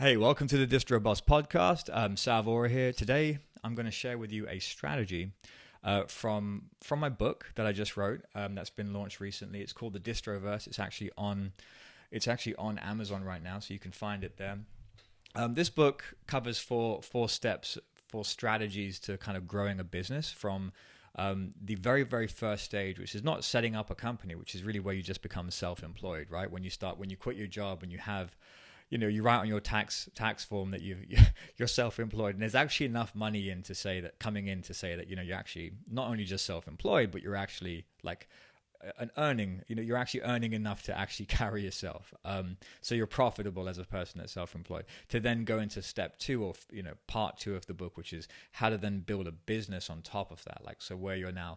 Hey, welcome to the Distro Boss Podcast. Salvor here. Today, I'm going to share with you a strategy from my book that I just wrote. That's been launched recently. It's called the Distroverse. It's actually on Amazon right now, so you can find it there. This book covers four steps, four strategies to kind of growing a business from the very, very first stage, which is not setting up a company, which is really where you just become self-employed, right? When you quit your job and you have, you write on your tax form that you're self-employed, and there's actually enough money coming in to say that you're actually not only just self-employed, but you're actually like you're actually earning enough to actually carry yourself. So you're profitable as a person that's self-employed. To then go into step two of part two of the book, which is how to then build a business on top of that. Like, so where you're now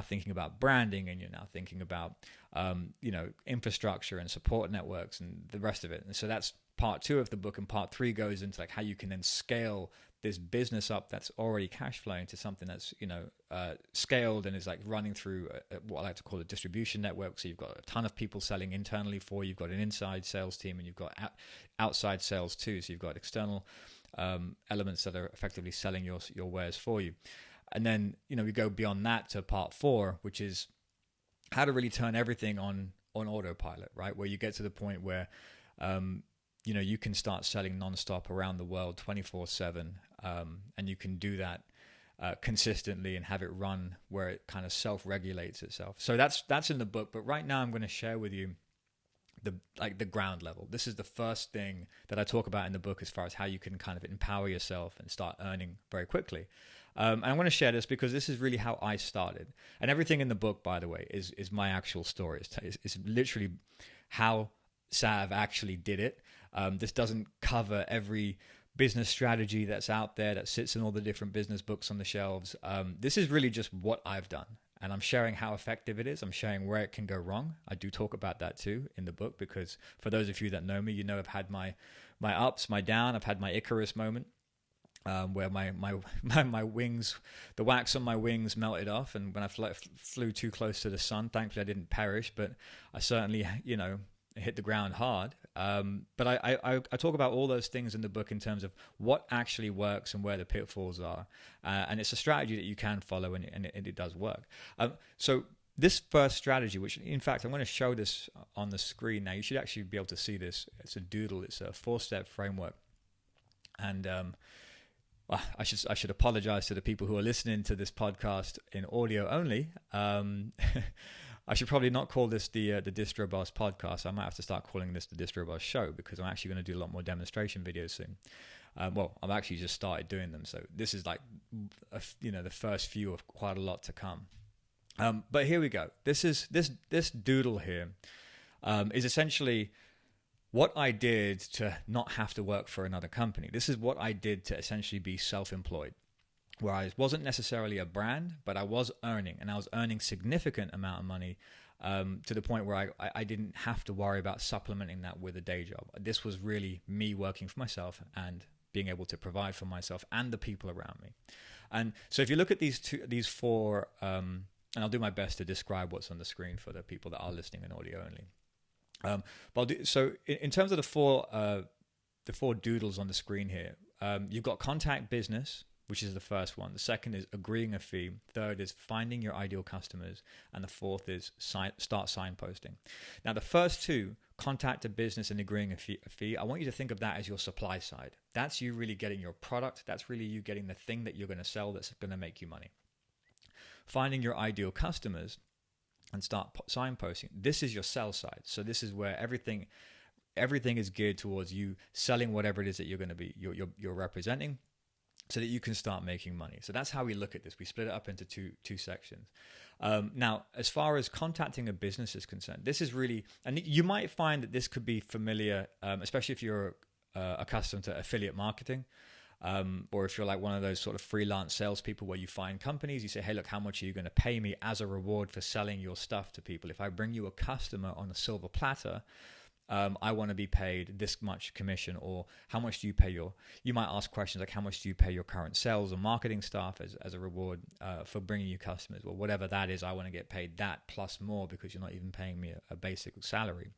thinking about branding, and you're now thinking about infrastructure and support networks and the rest of it. And so that's part two of the book, and part three goes into like how you can then scale this business up that's already cash flowing to something that's scaled and is like running through what I like to call a distribution network. So you've got a ton of people selling internally for you. You've got an inside sales team, and you've got outside sales too. So you've got external elements that are effectively selling your wares for you. And then we go beyond that to part four, which is how to really turn everything on autopilot, right? Where you get to the point where you can start selling nonstop around the world 24/7, and you can do that consistently and have it run where it kind of self-regulates itself. So that's in the book. But right now I'm going to share with you the ground level. This is the first thing that I talk about in the book as far as how you can kind of empower yourself and start earning very quickly. And I want to share this because this is really how I started. And everything in the book, by the way, is my actual story. It's literally how Sav actually did it. This doesn't cover every business strategy that's out there that sits in all the different business books on the shelves. This is really just what I've done. And I'm sharing how effective it is. I'm sharing where it can go wrong. I do talk about that too in the book, because for those of you that know me, I've had my ups, my down. I've had my Icarus moment, where my wings, the wax on my wings melted off, and when I flew too close to the sun, thankfully I didn't perish, but I certainly hit the ground hard. But I talk about all those things in the book in terms of what actually works and where the pitfalls are, and it's a strategy that you can follow, and it does work. So this first strategy, which in fact I'm going to show this on the screen now, you should actually be able to see this. It's a doodle. It's a 4-step framework, and I should apologize to the people who are listening to this podcast in audio only. I should probably not call this the Distro Boss Podcast. I might have to start calling this the Distro Boss Show, because I'm actually going to do a lot more demonstration videos soon. I've actually just started doing them, so this is like the first few of quite a lot to come. But here we go. This doodle here is essentially what I did to not have to work for another company. This is what I did to essentially be self-employed, where I wasn't necessarily a brand, but I was earning, and I was earning significant amount of money to the point where I didn't have to worry about supplementing that with a day job. This was really me working for myself and being able to provide for myself and the people around me. And so if you look at these four, and I'll do my best to describe what's on the screen for the people that are listening in audio only. So in terms of the four doodles on the screen here, you've got contact business, which is the first one. The second is agreeing a fee. Third is finding your ideal customers. And the fourth is start signposting. Now, the first two, contact a business and agreeing a fee, I want you to think of that as your supply side. That's you really getting your product. That's really you getting the thing that you're going to sell that's going to make you money. Finding your ideal customers and start signposting. This is your sell side. So this is where everything is geared towards you selling whatever it is that you're going to be you're representing, so that you can start making money. So that's how we look at this. We split it up into two sections. Now, as far as contacting a business is concerned, this is really, and you might find that this could be familiar, especially if you're accustomed to affiliate marketing. Or if you're like one of those sort of freelance salespeople where you find companies, you say, hey, look, how much are you going to pay me as a reward for selling your stuff to people? If I bring you a customer on a silver platter, I want to be paid this much commission, or how much do you pay you might ask questions like, how much do you pay your current sales or marketing staff as a reward for bringing you customers? Well, whatever that is, I want to get paid that plus more, because you're not even paying me a basic salary.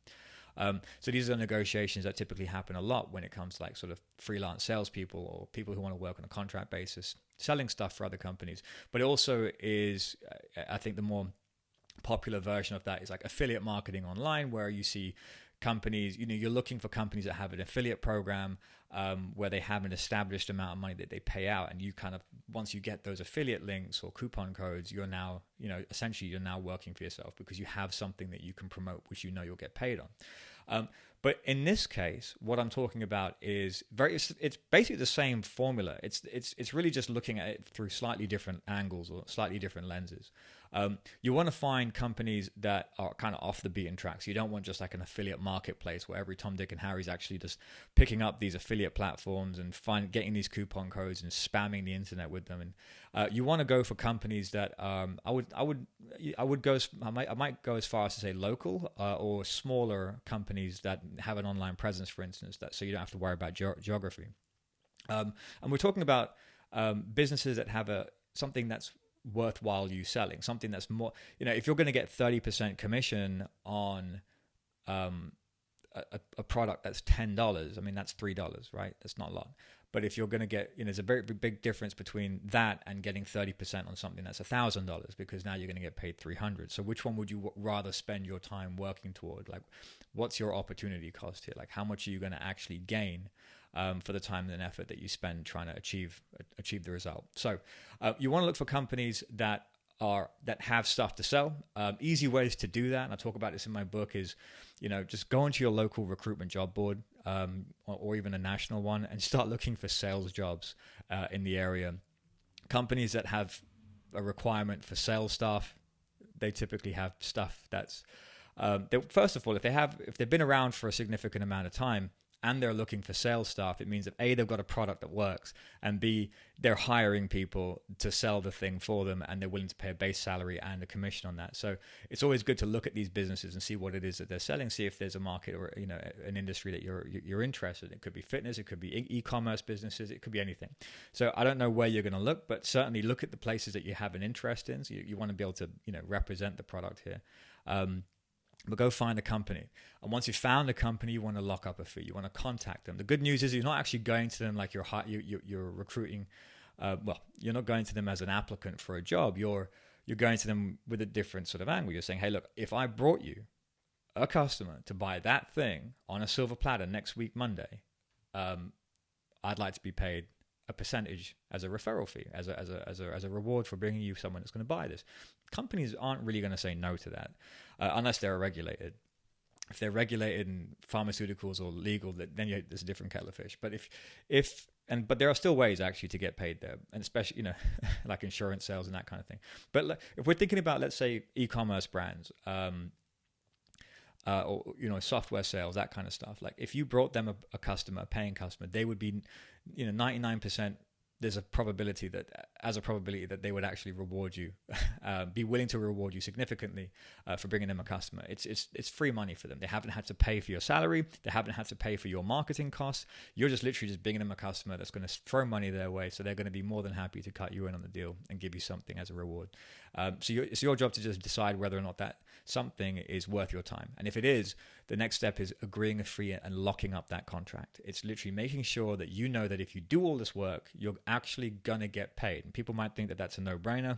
So these are negotiations that typically happen a lot when it comes to like sort of freelance salespeople or people who want to work on a contract basis, selling stuff for other companies. But it also is, I think the more popular version of that is like affiliate marketing online, where you see companies, you're looking for companies that have an affiliate program where they have an established amount of money that they pay out, and you kind of, once you get those affiliate links or coupon codes, you're now, essentially you're now working for yourself because you have something that you can promote, which you'll get paid on. But in this case, what I'm talking about is it's basically the same formula. It's really just looking at it through slightly different angles or slightly different lenses. You want to find companies that are kind of off the beaten tracks. You don't want just like an affiliate marketplace where every Tom, Dick, and Harry's actually just picking up these affiliate platforms and getting these coupon codes and spamming the internet with them. And you want to go for companies that I might go as far as to say local or smaller companies that have an online presence, for instance, so you don't have to worry about geography. And we're talking about businesses that have something that's worthwhile you selling, something that's more, if you're going to get 30% commission on a product that's $10, I mean, that's $3, right? That's not a lot. But if you're going to get, there's a very big difference between that and getting 30% on something that's $1,000, because now you're going to get paid $300. So which one would you rather spend your time working toward? Like, what's your opportunity cost here? Like, how much are you going to actually gain for the time and effort that you spend trying to achieve the result? So you want to look for companies that have stuff to sell. Easy ways to do that, and I talk about this in my book, is just go into your local recruitment job board or even a national one and start looking for sales jobs in the area. Companies that have a requirement for sales staff, they typically have stuff that's first of all, if they've been around for a significant amount of time and they're looking for sales staff, it means that A, they've got a product that works, and B, they're hiring people to sell the thing for them, and they're willing to pay a base salary and a commission on that. So it's always good to look at these businesses and see what it is that they're selling, see if there's a market or an industry that you're interested in. It could be fitness, it could be e-commerce businesses, it could be anything. So I don't know where you're going to look, but certainly look at the places that you have an interest in. So you want to be able to represent the product here. But go find a company. And once you've found a company, you want to lock up a fee. You want to contact them. The good news is you're not actually going to them like you're recruiting. You're not going to them as an applicant for a job. You're going to them with a different sort of angle. You're saying, hey, look, if I brought you a customer to buy that thing on a silver platter next week, Monday, I'd like to be paid a percentage as a referral fee, as a reward for bringing you someone that's going to buy this. Companies aren't really going to say no to that unless they're regulated. If they're regulated in pharmaceuticals or legal, then there's a different kettle of fish. But but there are still ways actually to get paid there, and especially like insurance sales and that kind of thing. But if we're thinking about, let's say, e-commerce brands, or software sales, that kind of stuff. Like if you brought them a customer, a paying customer, they would be 99%. There's a probability that they would actually reward you, be willing to reward you significantly for bringing them a customer. It's free money for them. They haven't had to pay for your salary. They haven't had to pay for your marketing costs. You're just literally just bringing them a customer that's going to throw money their way. So they're going to be more than happy to cut you in on the deal and give you something as a reward. So it's your job to just decide whether or not that something is worth your time. And if it is, the next step is agreeing a fee and locking up that contract. It's literally making sure that you know that if you do all this work, you're actually going to get paid. And people might think that that's a no-brainer,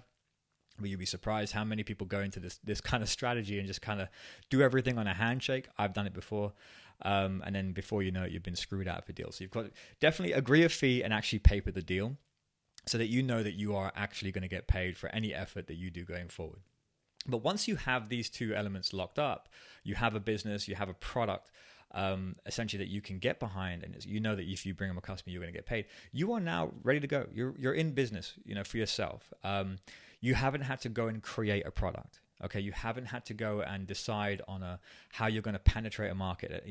but you'd be surprised how many people go into this kind of strategy and just kind of do everything on a handshake. I've done it before. And then before you know it, you've been screwed out of a deal. So you've got to definitely agree a fee and actually paper the deal so that you know that you are actually going to get paid for any effort that you do going forward. But once you have these two elements locked up, you have a business, you have a product, essentially that you can get behind, and you know that if you bring them a customer, you're going to get paid. You are now ready to go. You're in business, for yourself. You haven't had to go and create a product. Okay, you haven't had to go and decide on how you're going to penetrate a market,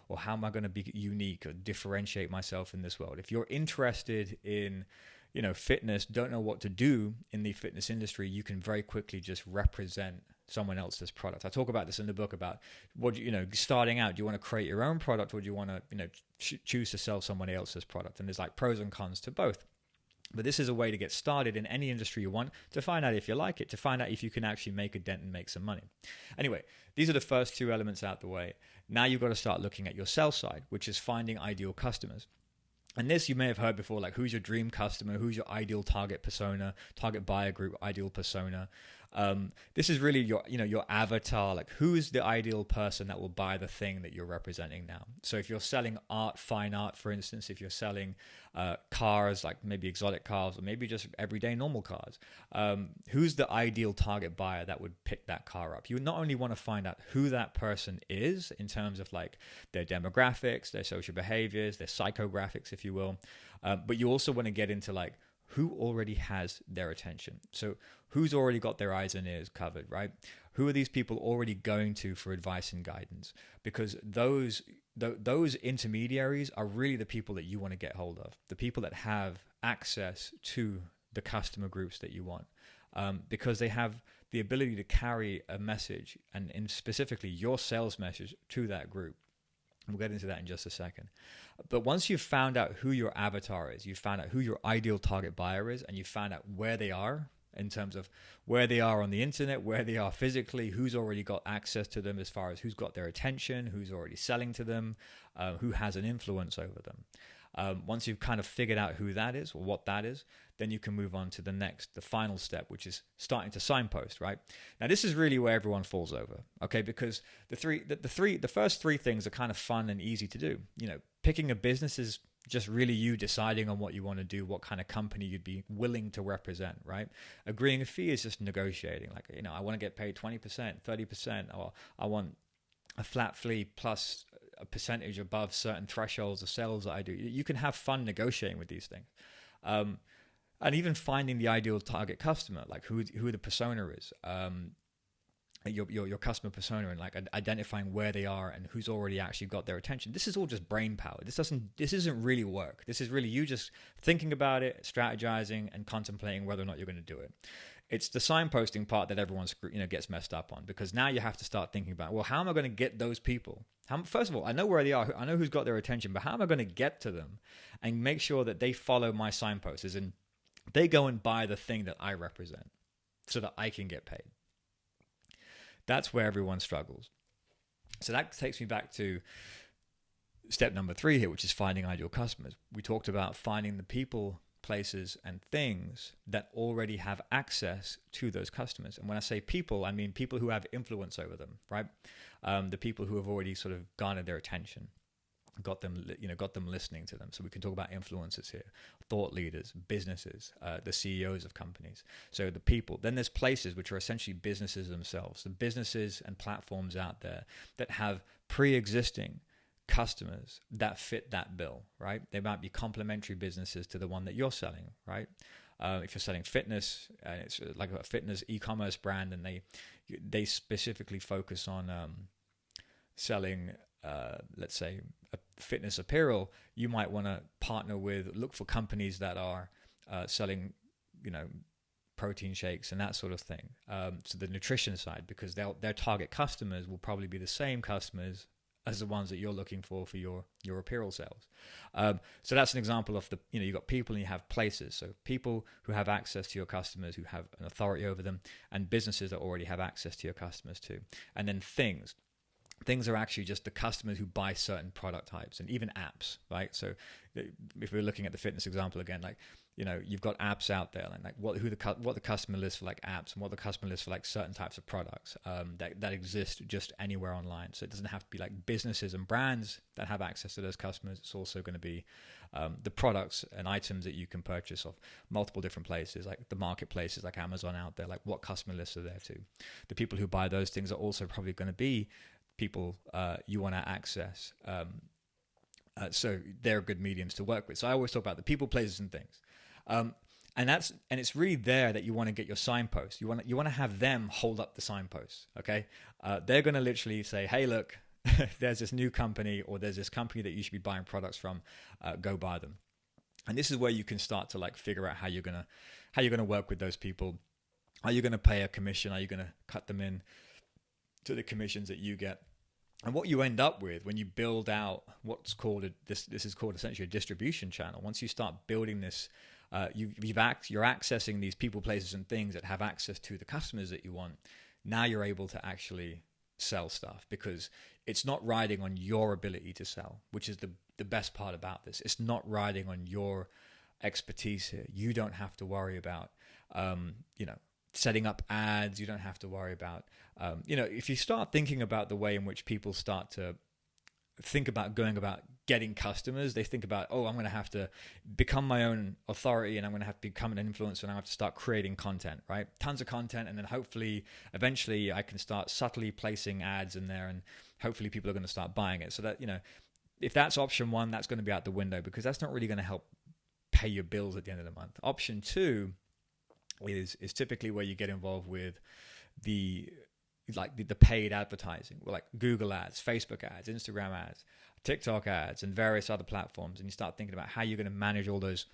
or how am I going to be unique or differentiate myself in this world. If you're interested in fitness, don't know what to do in the fitness industry, you can very quickly just represent someone else's product. I talk about this in the book about starting out. Do you want to create your own product, or do you want to choose to sell somebody else's product? And there's like pros and cons to both. But this is a way to get started in any industry you want, to find out if you like it, to find out if you can actually make a dent and make some money. Anyway, these are the first two elements out the way. Now you've got to start looking at your sell side, which is finding ideal customers. And this you may have heard before, like who's your dream customer, who's your ideal target persona, target buyer group, ideal persona. This is really your avatar, like who's the ideal person that will buy the thing that you're representing now. So if you're selling art, fine art, for instance, if you're selling cars, like maybe exotic cars or maybe just everyday normal cars, who's the ideal target buyer that would pick that car up? You not only want to find out who that person is in terms of like their demographics, their social behaviors, their psychographics, if you will, but you also want to get into like who already has their attention. So who's already got their eyes and ears covered, right? Who are these people already going to for advice and guidance? Because those intermediaries are really the people that you want to get hold of, the people that have access to the customer groups that you want, because they have the ability to carry a message and specifically your sales message to that group. We'll get into that in just a second. But once you've found out who your avatar is, you've found out who your ideal target buyer is, and you've found out where they are in terms of where they are on the internet, where they are physically, who's already got access to them as far as who's got their attention, who's already selling to them, who has an influence over them. Once you've kind of figured out who that is or what that is, then you can move on to the final step, which is starting to signpost, right? Now, this is really where everyone falls over, okay? Because the first three things are kind of fun and easy to do. Picking a business is just really you deciding on what you want to do, what kind of company you'd be willing to represent, right? Agreeing a fee is just negotiating. Like, I want to get paid 20%, 30%, or I want a flat fee plus a percentage above certain thresholds of sales that I do. You can have fun negotiating with these things. And even finding the ideal target customer, like who the persona is, your customer persona, and like identifying where they are and who's already actually got their attention. This is all just brain power. This isn't really work. This is really you just thinking about it, strategizing, and contemplating whether or not you're going to do it. It's the signposting part that everyone gets messed up on, because now you have to start thinking about, well, how am I going to get those people? First of all, I know where they are. I know who's got their attention, but how am I going to get to them and make sure that they follow my signposts, as in they go and buy the thing that I represent so that I can get paid? That's where everyone struggles. So that takes me back to step number 3 here, which is finding ideal customers. We talked about finding the people, places, and things that already have access to those customers. And when I say people, I mean people who have influence over them, right? The people who have already sort of garnered their attention, got them listening to them. So we can talk about influencers here, thought leaders, businesses, the CEOs of companies. So the people. Then there's places, which are essentially businesses themselves. The businesses and platforms out there that have pre-existing customers that fit that bill, right? They might be complementary businesses to the one that you're selling, right? If you're selling fitness, and it's like a fitness e-commerce brand, and they specifically focus on selling, let's say, a fitness apparel, you might want to look for companies that are selling, protein shakes and that sort of thing. So the nutrition side, because their target customers will probably be the same customers as the ones that you're looking for your apparel sales. So that's an example of you've got people and you have places. So people who have access to your customers, who have an authority over them, and businesses that already have access to your customers too. And then things. Things are actually just the customers who buy certain product types, and even apps, right? So if we're looking at the fitness example again, like, you've got apps out there, and like what the customer lists for like apps, and what the customer lists for like certain types of products that exist just anywhere online. So it doesn't have to be like businesses and brands that have access to those customers. It's also going to be the products and items that you can purchase off multiple different places, like the marketplaces like Amazon out there. Like, what customer lists are there too? The people who buy those things are also probably going to be people you want to access. So they're good mediums to work with. So I always talk about the people, places, and things. And it's really there that you want to get your signpost. You want to have them hold up the signpost. Okay, they're going to literally say, "Hey, look, there's this new company, or there's this company that you should be buying products from. Go buy them." And this is where you can start to like figure out how you're gonna work with those people. Are you going to pay a commission? Are you going to cut them in to the commissions that you get? And what you end up with when you build out what's called this is called essentially a distribution channel. Once you start building this you're accessing these people, places, and things that have access to the customers that you want. Now you're able to actually sell stuff because it's not riding on your ability to sell, which is the best part about this. It's not riding on your expertise here. You don't have to worry about, setting up ads. You don't have to worry about, if you start thinking about the way in which people start to think about going about getting customers, they think about, I'm going to have to become my own authority and I'm going to have to become an influencer and I have to start creating content, right? Tons of content. And then hopefully, eventually I can start subtly placing ads in there and hopefully people are going to start buying it. So that, if that's option one, that's going to be out the window because that's not really going to help pay your bills at the end of the month. Option two is typically where you get involved with the paid advertising, like Google ads, Facebook ads, Instagram ads, TikTok ads, and various other platforms. And you start thinking about how you're going to manage all those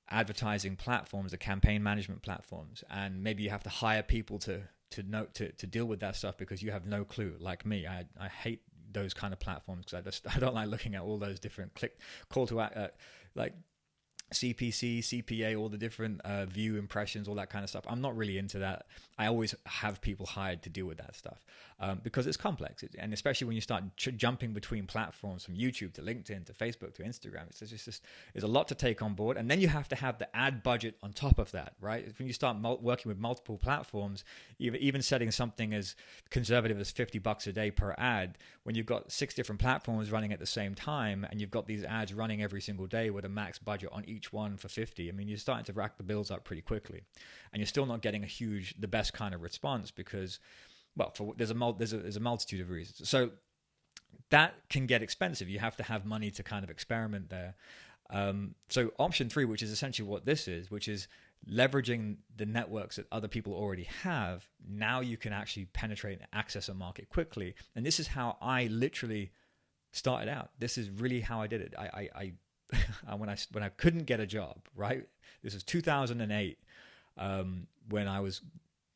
advertising platforms, the campaign management platforms. And maybe you have to hire people to deal with that stuff because you have no clue. Like me, I hate those kind of platforms because I don't like looking at all those different call to like CPC, CPA, all the different view impressions, all that kind of stuff. I'm not really into that. I always have people hired to deal with that stuff because it's complex. And especially when you start jumping between platforms from YouTube to LinkedIn to Facebook to Instagram, it's a lot to take on board. And then you have to have the ad budget on top of that, right? When you start working with multiple platforms, even setting something as conservative as $50 a day per ad, when you've got 6 different platforms running at the same time and you've got these ads running every single day with a max budget on each one for 50, I mean, you're starting to rack the bills up pretty quickly, and you're still not getting the best kind of response because, there's a multitude of reasons. So that can get expensive. You have to have money to kind of experiment there. So option 3, which is essentially what this is, which is leveraging the networks that other people already have. Now you can actually penetrate and access a market quickly, and this is how I literally started out. This is really how I did it. I when I couldn't get a job, right? This was 2008, when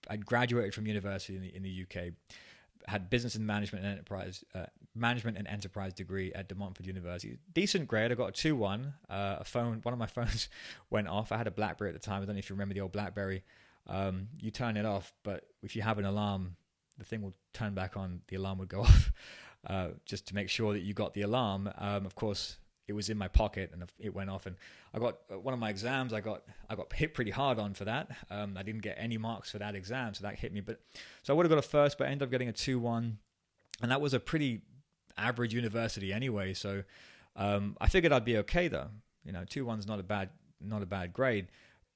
I'd graduated from university in the UK, had business and management and enterprise degree at De Montfort University. Decent grade. I got a 2-1. One of my phones went off. I had a BlackBerry at the time. I don't know if you remember the old BlackBerry. You turn it off, but if you have an alarm, the thing will turn back on. The alarm would go off, just to make sure that you got the alarm. Of course, it was in my pocket and it went off, and I got one of my exams. I got hit pretty hard on for that. I didn't get any marks for that exam, so that hit me. So I would have got a first, but I ended up getting a 2-1, and that was a pretty average university anyway. So I figured I'd be okay though. 2-1's not a bad grade.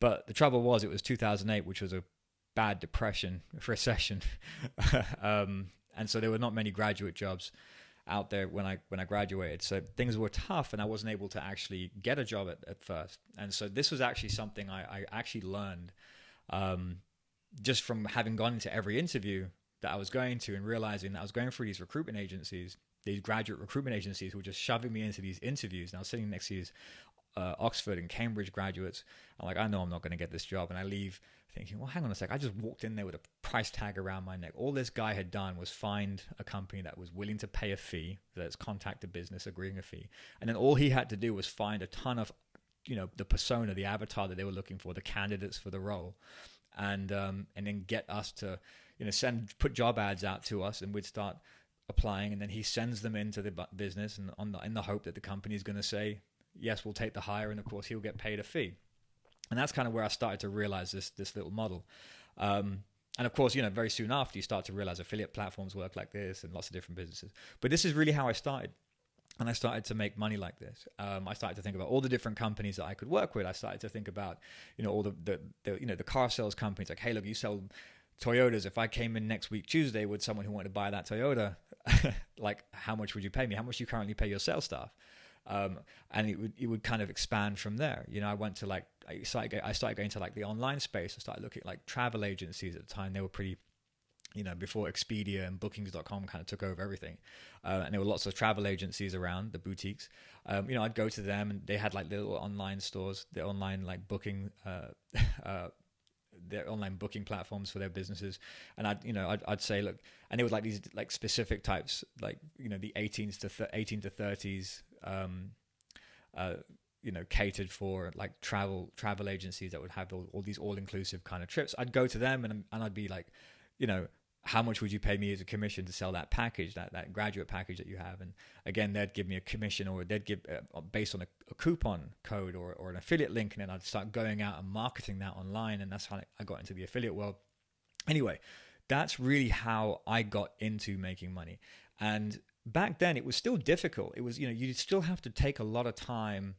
But the trouble was, it was 2008, which was a bad recession, and so there were not many graduate jobs out there when I graduated. So things were tough and I wasn't able to actually get a job at first. And so this was actually something I actually learned just from having gone into every interview that I was going to and realizing that I was going through these graduate recruitment agencies who were just shoving me into these interviews. And I was sitting next to these Oxford and Cambridge graduates. I'm like, I know I'm not going to get this job. And I leave thinking, well, hang on a sec. I just walked in there with a price tag around my neck. All this guy had done was find a company that was willing to pay a fee, that's contact a business, agreeing a fee. And then all he had to do was find a ton of, the persona, the avatar that they were looking for, the candidates for the role. And then get us to, put job ads out to us, and we'd start applying. And then he sends them into the business and in the hope that the company is going to say, yes, we'll take the hire. And of course he'll get paid a fee. And that's kind of where I started to realize this little model. And of course, very soon after, you start to realize affiliate platforms work like this and lots of different businesses. But this is really how I started. And I started to make money like this. I started to think about all the different companies that I could work with. I started to think about, all the car sales companies. Like, hey, look, you sell Toyotas. If I came in next week, Tuesday, with someone who wanted to buy that Toyota, like, how much would you pay me? How much do you currently pay your sales staff? And it would kind of expand from there. I went to I started going to the online space. I started looking at travel agencies at the time. They were pretty, before Expedia and bookings.com kind of took over everything. And there were lots of travel agencies around, the boutiques. I'd go to them and they had little online stores, their online booking, their online booking platforms for their businesses. And I'd say, look, and they were these specific types, the 18 to 30s, catered for like travel agencies that would have all these all-inclusive kind of trips. I'd go to them and I'd be like, how much would you pay me as a commission to sell that package, that graduate package that you have? And again, they'd give me a commission, or they'd give based on a coupon code or an affiliate link, and then I'd start going out and marketing that online, and that's how I got into the affiliate world. Anyway, that's really how I got into making money. And back then, it was still difficult. It was, you'd still have to take a lot of time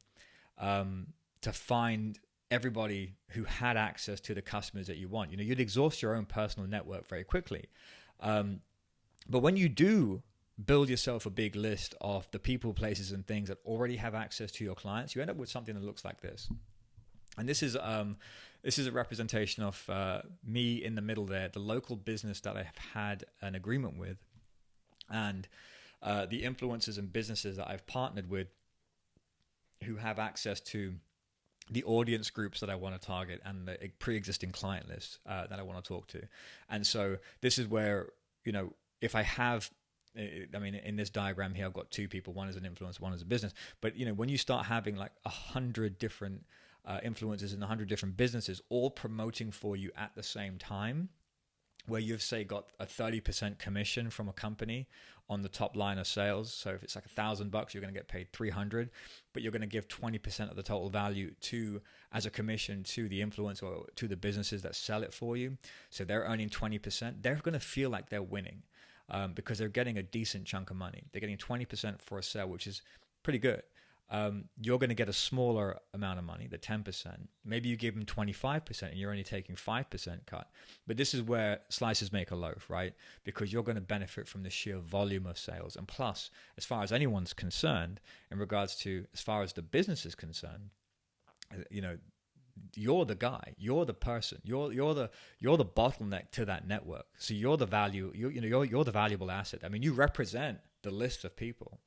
to find everybody who had access to the customers that you want. You'd exhaust your own personal network very quickly. But when you do build yourself a big list of the people, places, and things that already have access to your clients, you end up with something that looks like this. And this is a representation of me in the middle there, the local business that I have had an agreement with, and the influencers and businesses that I've partnered with who have access to the audience groups that I want to target and the pre-existing client list that I want to talk to. And so this is where, if I have, in this diagram here, I've got two people. One is an influencer, one is a business. But, when you start having like 100 different influencers and 100 different businesses all promoting for you at the same time, where you've, say, got a 30% commission from a company on the top line of sales. So if it's like $1,000, you're going to get paid 300, but you're going to give 20% of the total value as a commission to the influencer or to the businesses that sell it for you. So they're earning 20%. They're going to feel like they're winning because they're getting a decent chunk of money. They're getting 20% for a sale, which is pretty good. You're going to get a smaller amount of money, the 10%. Maybe you give them 25% and you're only taking 5% cut. But this is where slices make a loaf, right? Because you're going to benefit from the sheer volume of sales. And plus, as far as anyone's concerned, in regards to as far as the business is concerned, you're the guy, you're the person, you're the bottleneck to that network. So you're the value, you're the valuable asset. I mean, you represent the list of people.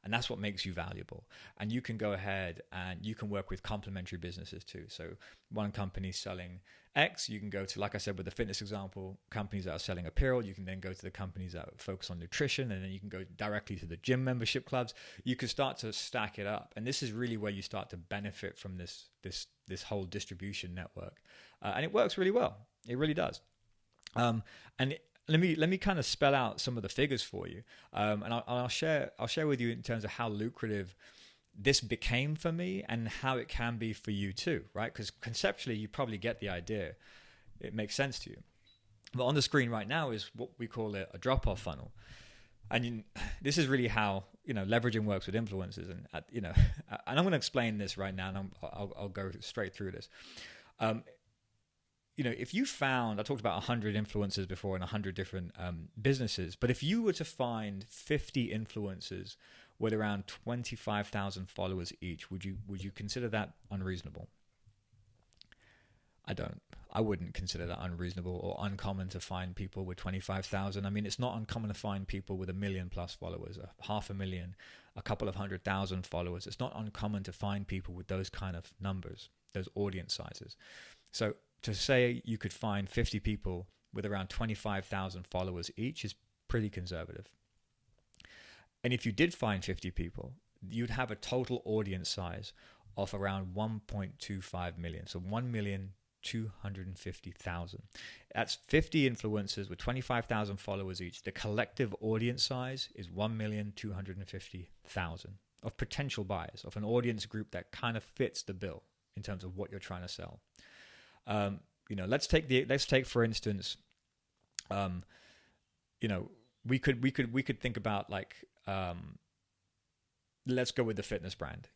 And that's what makes you valuable. And you can go ahead and you can work with complementary businesses too. So one company's selling X, you can go to, like I said, with the fitness example, companies that are selling apparel. You can then go to the companies that focus on nutrition, and then you can go directly to the gym membership clubs. You can start to stack it up. And this is really where you start to benefit from this whole distribution network. And it works really well. It really does. And let me kind of spell out some of the figures for you, and I'll share with you in terms of how lucrative this became for me and how it can be for you too, right? Because conceptually, you probably get the idea; it makes sense to you. But on the screen right now is what we call a drop-off funnel, and this is really how leveraging works with influencers, and and I'm going to explain this right now, and I'll go straight through this. If you found, I talked about 100 influencers before and 100 different businesses, but if you were to find 50 influencers with around 25,000 followers each, would you consider that unreasonable? I wouldn't consider that unreasonable or uncommon to find people with 25,000. I mean, it's not uncommon to find people with 1 million plus followers, 500,000, a couple of 100,000 followers. It's not uncommon to find people with those kind of numbers, those audience sizes. So to say you could find 50 people with around 25,000 followers each is pretty conservative. And if you did find 50 people, you'd have a total audience size of around 1.25 million. So 1,250,000. That's 50 influencers with 25,000 followers each. The collective audience size is 1,250,000 of potential buyers, of an audience group that kind of fits the bill in terms of what you're trying to sell. Let's take for instance, we could think about like, let's go with the fitness brand.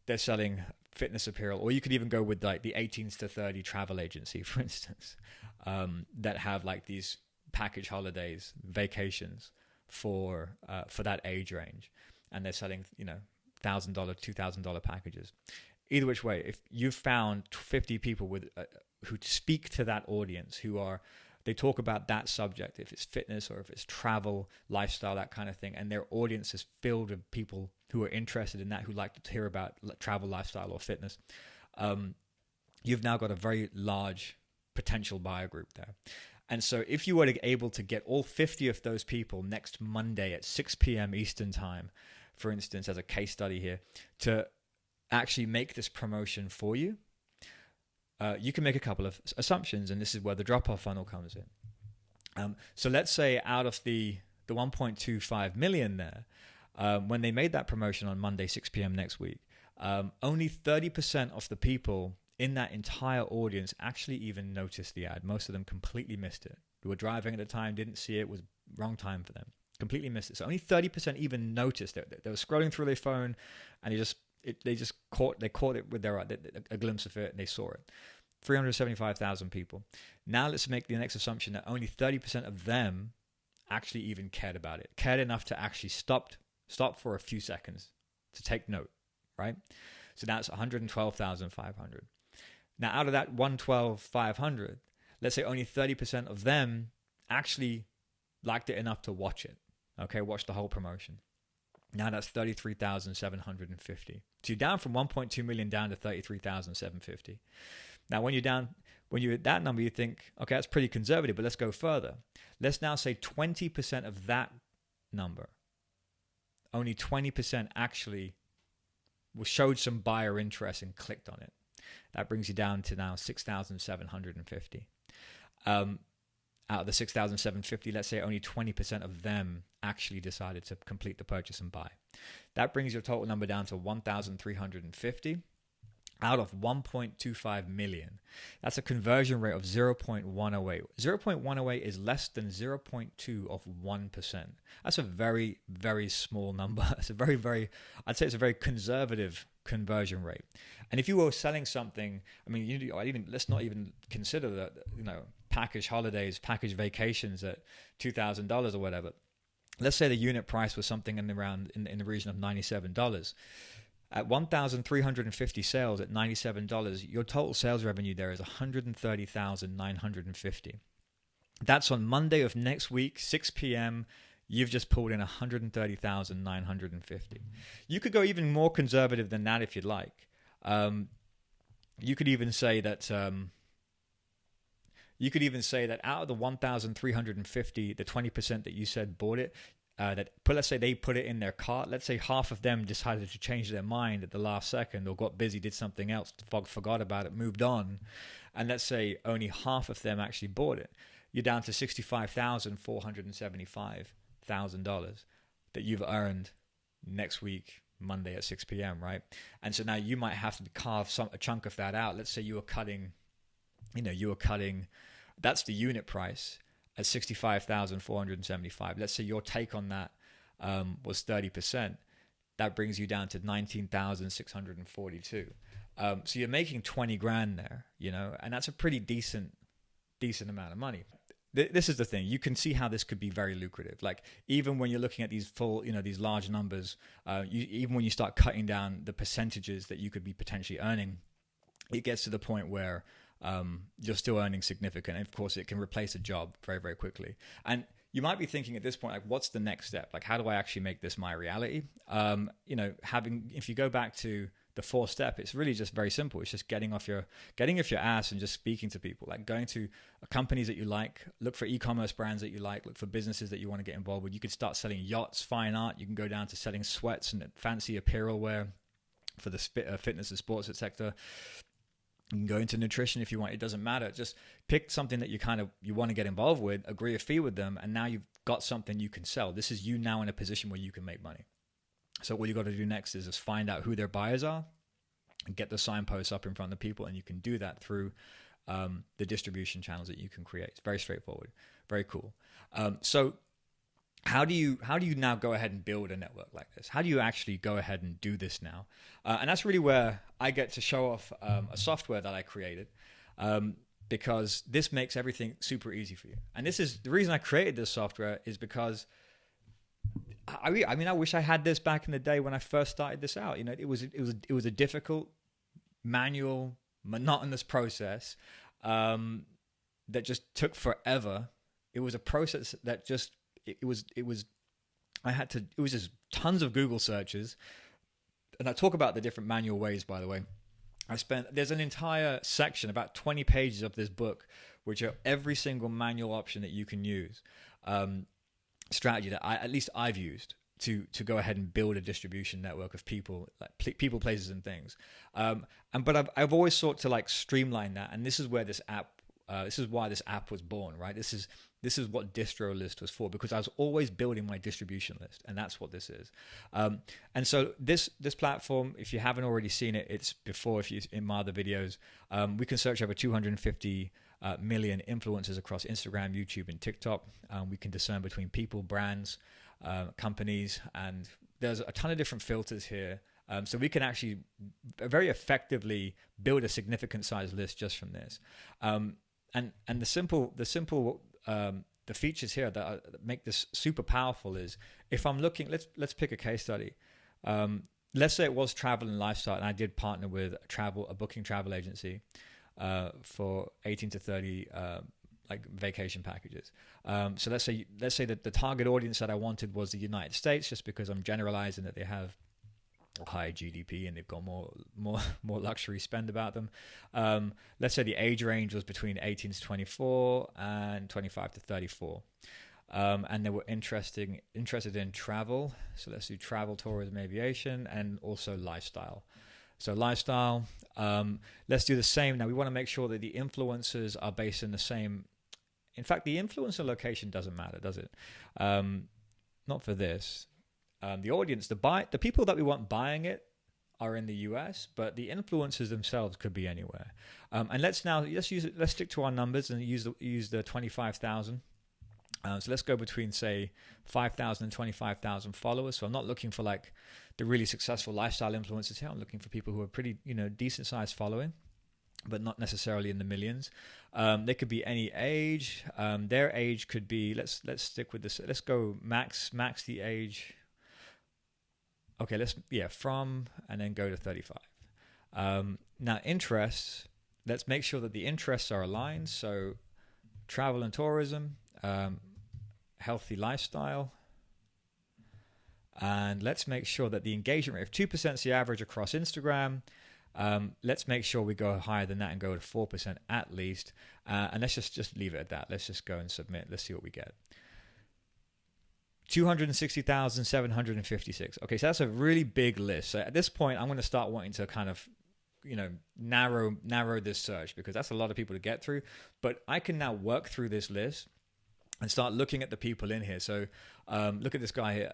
They're selling fitness apparel, or you could even go with like the 18 to 30 travel agency, for instance, that have like these package holidays, vacations for that age range, and they're selling $1,000, $2,000 packages. Either which way, if you've found 50 people with who speak to that audience, they talk about that subject, if it's fitness or if it's travel, lifestyle, that kind of thing, and their audience is filled with people who are interested in that, who like to hear about travel, lifestyle, or fitness, you've now got a very large potential buyer group there. And so if you were able to get all 50 of those people next Monday at 6 p.m. Eastern time, for instance, as a case study here, to actually make this promotion for you, you can make a couple of assumptions, and this is where the drop-off funnel comes in. So let's say out of the 1.25 million there, when they made that promotion on Monday, 6 p.m. next week, only 30% of the people in that entire audience actually even noticed the ad. Most of them completely missed it. They were driving at the time, didn't see it, was wrong time for them. Completely missed it. So only 30% even noticed it. They were scrolling through their phone, and they caught it with a glimpse of it, and they saw it. 375,000 people. Now let's make the next assumption that only 30% of them actually even cared about it, cared enough to actually stop for a few seconds to take note, right? So that's 112,500. Now out of that 112,500, let's say only 30% of them actually liked it enough to watch it. Okay, watch the whole promotion. Now that's 33,750. So you're down from 1.2 million down to 33,750. Now when you're at that number, you think, okay, that's pretty conservative, but let's go further. Let's now say 20% of that number, only 20% actually showed some buyer interest and clicked on it. That brings you down to now 6,750. Out of the 6,750, let's say only 20% of them actually decided to complete the purchase and buy. That brings your total number down to 1,350 out of 1.25 million. That's a conversion rate of 0.108. 0.108 is less than 0.2 of 1%. That's a very, very small number. It's a I'd say it's a very conservative conversion rate. And if you were selling something, I mean, let's not even consider that, package holidays, package vacations at $2,000 or whatever. Let's say the unit price was something in the region of $97. At 1,350 sales at $97, your total sales revenue there is $130,950. That's on Monday of next week, 6 p.m. You've just pulled in $130,950. You could go even more conservative than that if you'd like. You could even say that out of the 1,350, the 20% that you said bought it, let's say they put it in their cart. Let's say half of them decided to change their mind at the last second, or got busy, did something else, forgot about it, moved on, and let's say only half of them actually bought it. You're down to $65,475,000 that you've earned next week, Monday at 6 p.m., right? And so now you might have to carve a chunk of that out. Let's say you were cutting, that's the unit price at 65,475. Let's say your take on that was 30%. That brings you down to 19,642. So you're making 20 grand there, and that's a pretty decent amount of money. This is the thing. You can see how this could be very lucrative. Like, even when you're looking at these these large numbers, even when you start cutting down the percentages that you could be potentially earning, it gets to the point where you're still earning significant. And of course, it can replace a job very, very quickly. And you might be thinking at this point, like, what's the next step? Like, how do I actually make this my reality? If you go back to the 4th step, it's really just very simple. It's just getting off your ass and just speaking to people, like going to companies that you like, look for e-commerce brands that you like, look for businesses that you want to get involved with. You could start selling yachts, fine art. You can go down to selling sweats and fancy apparel wear for the fitness and sports sector. You can go into nutrition if you want. It doesn't matter. Just pick something that you want to get involved with, agree a fee with them, and now you've got something you can sell. This is you now in a position where you can make money. So what you got to do next is just find out who their buyers are and get the signposts up in front of people, and you can do that through the distribution channels that you can create. It's very straightforward, very cool. So how do you now go ahead and build a network like this? How do you actually go ahead and do this now? And that's really where I get to show off a software that I created, because this makes everything super easy for you. And this is the reason I created this software, is because I wish I had this back in the day when I first started this out. It was a difficult, manual, monotonous process that just took forever. It was a process that just it was just tons of Google searches. And I talk about the different manual ways, by the way. There's an entire section, about 20 pages of this book, which are every single manual option that you can use. Strategy that I've used. to go ahead and build a distribution network of people, like people, places, and things. But I've always sought to like streamline that, and this is where this app, this is why this app was born, right? This is what Distrolist was for, because I was always building my distribution list, and that's what this is. And so this platform, if you haven't already seen it, it's before, if you in my other videos, we can search over 250 million influencers across Instagram, YouTube, and TikTok. We can discern between people, brands, companies, and there's a ton of different filters here. So we can actually very effectively build a significant size list just from this. And the simple the features here that make this super powerful is, if I'm looking, let's pick a case study. Let's say it was travel and lifestyle, and I did partner with a booking travel agency for 18 to 30 like vacation packages. So let's say that the target audience that I wanted was the United States, just because I'm generalizing that they have a high GDP and they've got more luxury spend about them. Let's say the age range was between 18 to 24 and 25 to 34. And they were interested in travel. So let's do travel, tourism, aviation, and also lifestyle. So lifestyle, let's do the same. Now we want to make sure that the influencers are based in the same. In fact, the influencer location doesn't matter, does it? Not for this. The audience, the people that we want buying it are in the US, but the influencers themselves could be anywhere. And let's stick to our numbers and use the 25,000. So let's go between, say, 5,000 and 25,000 followers. So I'm not looking for like the really successful lifestyle influencers here. I'm looking for people who are pretty, decent sized following, but not necessarily in the millions. They could be any age. Their age could be, let's stick with this. Let's go max the age. Okay, from, and then go to 35. Now interests, let's make sure that the interests are aligned. So travel and tourism, healthy lifestyle, and let's make sure that the engagement rate of 2% is the average across Instagram. Let's make sure we go higher than that and go to 4% at least. And let's just leave it at that. Let's just go and submit. Let's see what we get. 260,756. Okay, so that's a really big list. So at this point, I'm going to start wanting to kind of, narrow this search, because that's a lot of people to get through. But I can now work through this list and start looking at the people in here. So look at this guy here,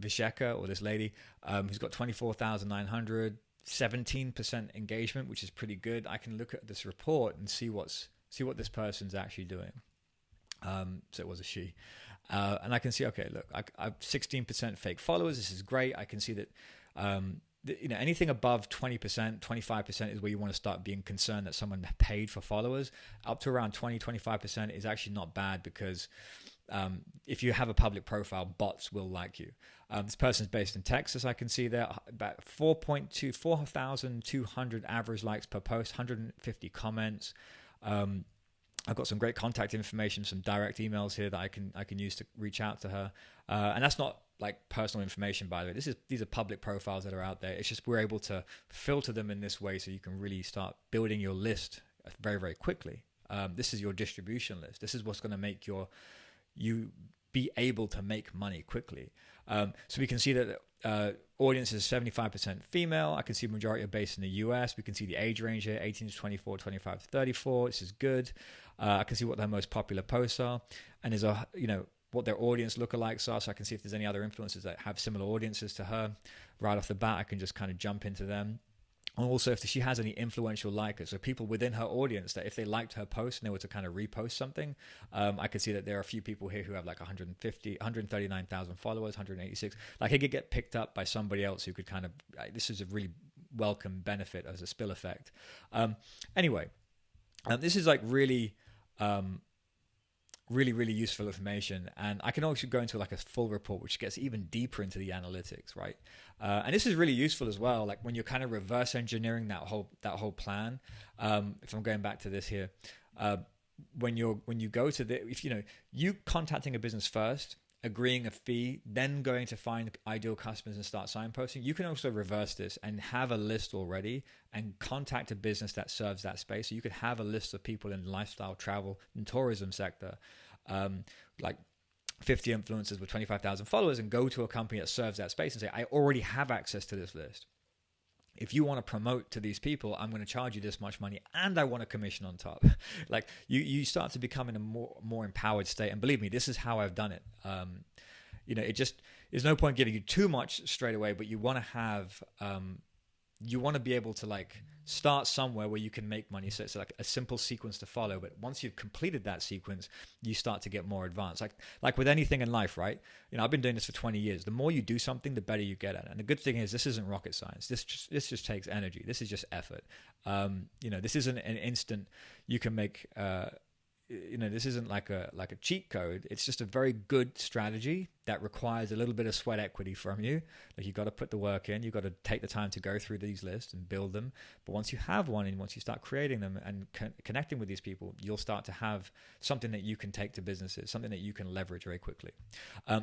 Visheka, or this lady, who's got 24,900, 17% engagement, which is pretty good. I can look at this report and see what this person's actually doing. So it was a she. And I can see, okay, look, I've 16% fake followers. This is great. I can see that, anything above 20%, 25% is where you want to start being concerned that someone paid for followers. Up to around 20, 25% is actually not bad, because if you have a public profile, bots will like you. This person's based in Texas. I can see there about 4,200 average likes per post, 150 comments. I've got some great contact information, some direct emails here that I can use to reach out to her. And that's not like personal information, by the way. These are public profiles that are out there. It's just we're able to filter them in this way, so you can really start building your list very, very quickly. This is your distribution list. This is what's going to make you be able to make money quickly. So we can see that audience is 75% female. I can see majority are based in the US. We can see the age range here, 18 to 24, 25 to 34. This is good. I can see what their most popular posts are, and there's what their audience lookalikes are. So I can see if there's any other influencers that have similar audiences to her. Right off the bat, I can just kind of jump into them. And also, if she has any influential likers, so people within her audience that if they liked her post and they were to kind of repost something, I could see that there are a few people here who have like 139,000 followers, 186. Like it could get picked up by somebody else who could kind of, this is a really welcome benefit as a spill effect. Anyway, this is like really useful information, and I can also go into like a full report which gets even deeper into the analytics, right? And this is really useful as well, like when you're kind of reverse engineering that whole plan. If I'm going back to this here, when you go to you contacting a business first, agreeing a fee, then going to find ideal customers and start signposting. You can also reverse this and have a list already and contact a business that serves that space. So you could have a list of people in the lifestyle, travel, and tourism sector, like 50 influencers with 25,000 followers and go to a company that serves that space and say, I already have access to this list. If you want to promote to these people, I'm going to charge you this much money and I want a commission on top. Like you start to become in a more empowered state. And believe me, this is how I've done it. It just, there's no point giving you too much straight away, but you want to have, you want to be able to like start somewhere where you can make money. So it's like a simple sequence to follow. But once you've completed that sequence, you start to get more advanced. Like with anything in life, right? I've been doing this for 20 years. The more you do something, the better you get at it. And the good thing is this isn't rocket science. This just takes energy. This is just effort. This isn't an instant you can make, this isn't like a cheat code. It's just a very good strategy that requires a little bit of sweat equity from you. Like you got to put the work in. You got to take the time to go through these lists and build them. But once you have one and once you start creating them and connecting with these people, you'll start to have something that you can take to businesses, something that you can leverage very quickly.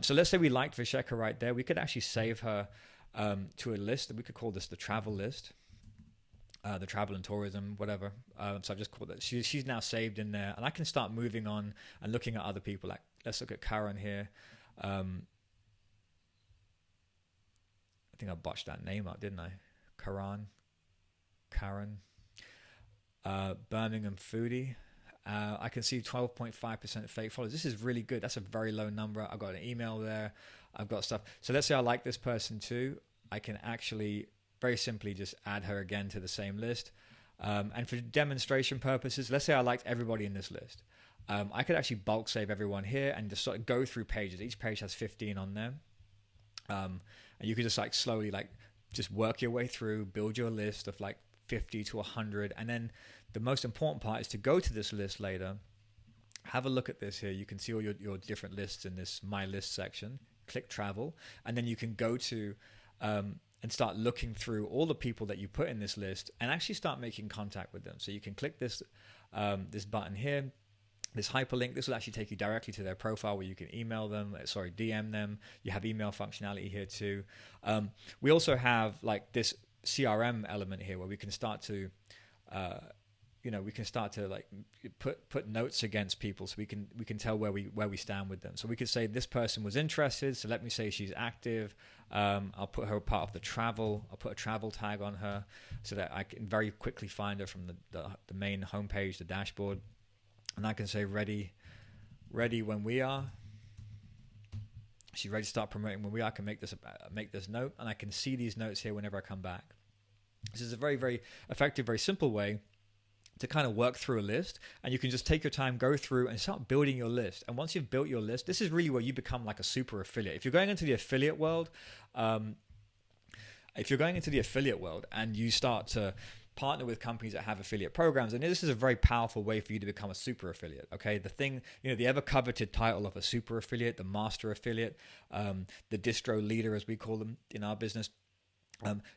So let's say we liked Visheka right there. We could actually save her to a list. We could call this the travel list. The travel and tourism, whatever. So I just called it. She's now saved in there, and I can start moving on and looking at other people. Like let's look at Karen here. I think I botched that name up, didn't I? Karen. Birmingham foodie. I can see 12.5% fake followers. This is really good. That's a very low number. I've got an email there. I've got stuff. So let's say I like this person too. I can actually very simply just add her again to the same list. And for demonstration purposes, let's say I liked everybody in this list. I could actually bulk save everyone here and just sort of go through pages. Each page has 15 on there. And you could just like slowly like just work your way through, build your list of like 50 to 100. And then the most important part is to go to this list later. Have a look at this here. You can see all your different lists in this My List section. Click travel. And then you can go to... and start looking through all the people that you put in this list and actually start making contact with them. So you can click this this button here, this hyperlink. This will actually take you directly to their profile where you can email them, DM them. You have email functionality here too. We also have like this CRM element here where we can start to like put notes against people, so we can tell where we stand with them. So we could say this person was interested, so let me say she's active. I'll put her part of the travel. I'll put a travel tag on her so that I can very quickly find her from the main homepage, the dashboard, and I can say ready when we are. She's ready to start promoting when we are. I can make this note, and I can see these notes here whenever I come back. This is a very, very effective, very simple way to kind of work through a list, and you can just take your time, go through and start building your list. And once you've built your list, this is really where you become like a super affiliate. If you're going into the affiliate world, and you start to partner with companies that have affiliate programs, and this is a very powerful way for you to become a super affiliate. Okay, the ever coveted title of a super affiliate, the master affiliate, the distro leader, as we call them in our business.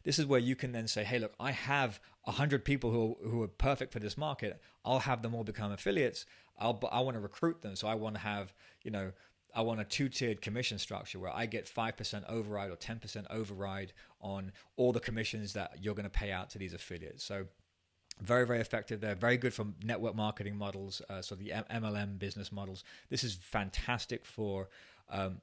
This is where you can then say, hey, look, I have 100 people who are perfect for this market. I'll have them all become affiliates. I want to recruit them. So I want to have, I want a 2-tiered commission structure where I get 5% override or 10% override on all the commissions that you're going to pay out to these affiliates. So very, very effective there. Very good for network marketing models. So the MLM business models. This is fantastic for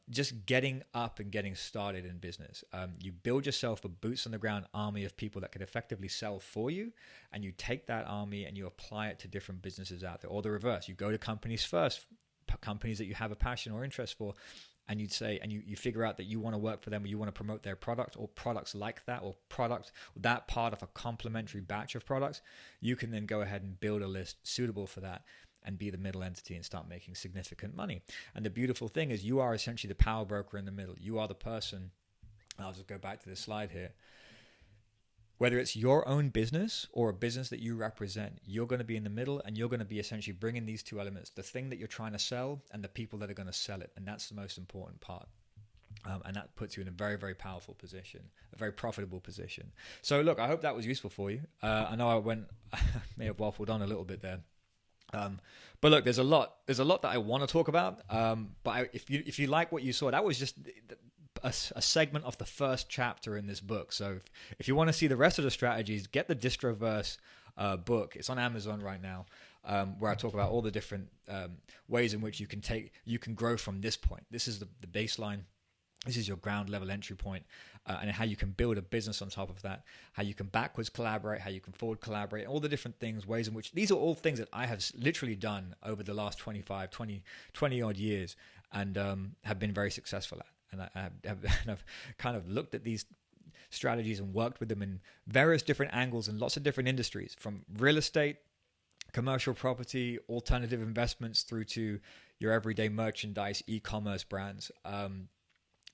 just getting up and getting started in business. You build yourself a boots on the ground army of people that can effectively sell for you, and you take that army and you apply it to different businesses out there, or the reverse. You go to companies first, companies that you have a passion or interest for, and you'd say, and you figure out that you want to work for them, or you want to promote their product or products like that, or that part of a complementary batch of products. You can then go ahead and build a list suitable for that and be the middle entity and start making significant money. And the beautiful thing is you are essentially the power broker in the middle. You are the person, I'll just go back to this slide here, whether it's your own business or a business that you represent, you're going to be in the middle, and you're going to be essentially bringing these two elements, the thing that you're trying to sell and the people that are going to sell it. And that's the most important part. And that puts you in a very, very powerful position, a very profitable position. So look, I hope that was useful for you. I know I may have waffled on a little bit there. But look, there's a lot that I want to talk about. But if you like what you saw, that was just a segment of the first chapter in this book. So if you want to see the rest of the strategies, get the Distroverse book. It's on Amazon right now. where I talk about all the different ways in which you can grow from this point. This is the baseline. This is your ground level entry point, and how you can build a business on top of that, how you can backwards collaborate, how you can forward collaborate, all the different things, ways in which these are all things that I have literally done over the last 20 odd years, and have been very successful at. And I've kind of looked at these strategies and worked with them in various different angles and lots of different industries, from real estate, commercial property, alternative investments, through to your everyday merchandise, e-commerce brands,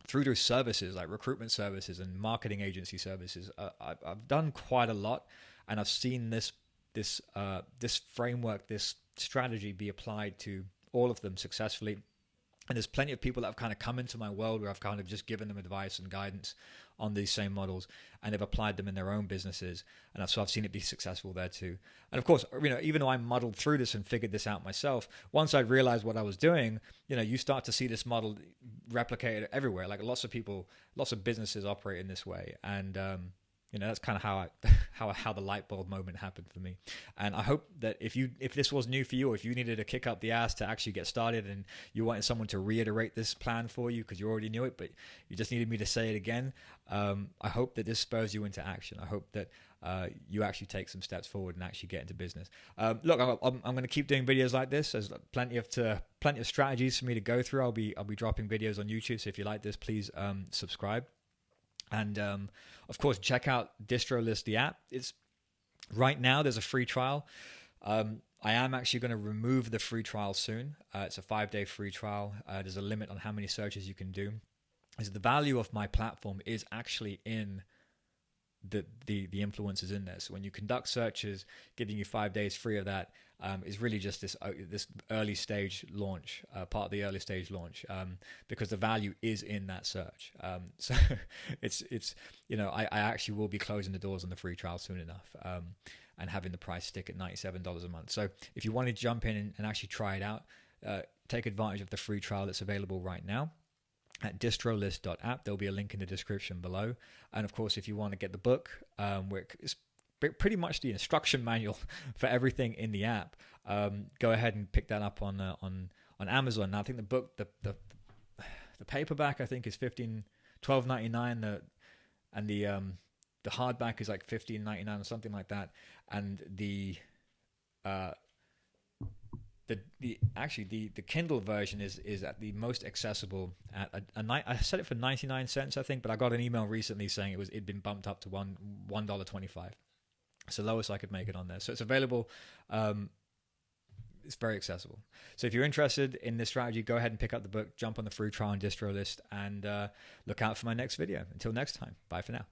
through to services like recruitment services and marketing agency services. I've done quite a lot, and I've seen this framework, this strategy be applied to all of them successfully. And there's plenty of people that have kind of come into my world where I've kind of just given them advice and guidance on these same models, and they've applied them in their own businesses. And so I've seen it be successful there too. And of course, even though I muddled through this and figured this out myself, once I realized what I was doing, you start to see this model replicated everywhere. Like lots of businesses operate in this way. And, that's kind of how the light bulb moment happened for me. And I hope that if this was new for you, or if you needed a kick up the ass to actually get started, and you wanted someone to reiterate this plan for you because you already knew it, but you just needed me to say it again, I hope that this spurs you into action. I hope that you actually take some steps forward and actually get into business. Look, I'm going to keep doing videos like this. There's plenty of strategies for me to go through. I'll be dropping videos on YouTube. So if you like this, please subscribe. And of course, check out Distrolist, the app. Right now there's a free trial. I am actually going to remove the free trial soon. It's a 5-day free trial. There's a limit on how many searches you can do. The value of my platform is actually in the influencers in there. So when you conduct searches, giving you 5 days free of that is really just this early stage launch, part of the early stage launch, because the value is in that search. So I actually will be closing the doors on the free trial soon enough, and having the price stick at $97 a month. So if you want to jump in and actually try it out, take advantage of the free trial that's available right now at distrolist.app. There'll be a link in the description below. And of course, if you want to get the book, where it's pretty much the instruction manual for everything in the app, go ahead and pick that up on Amazon. Now, I think the book, the paperback, I think is $12.99. And the hardback is like $15.99 or something like that. And the Kindle version is at the most accessible at I set it for 99 cents, I think, but I got an email recently saying it'd been bumped up to $1.25. It's the lowest I could make it on there. So it's available. It's very accessible. So if you're interested in this strategy, go ahead and pick up the book, jump on the free trial on DistroList, and look out for my next video. Until next time, bye for now.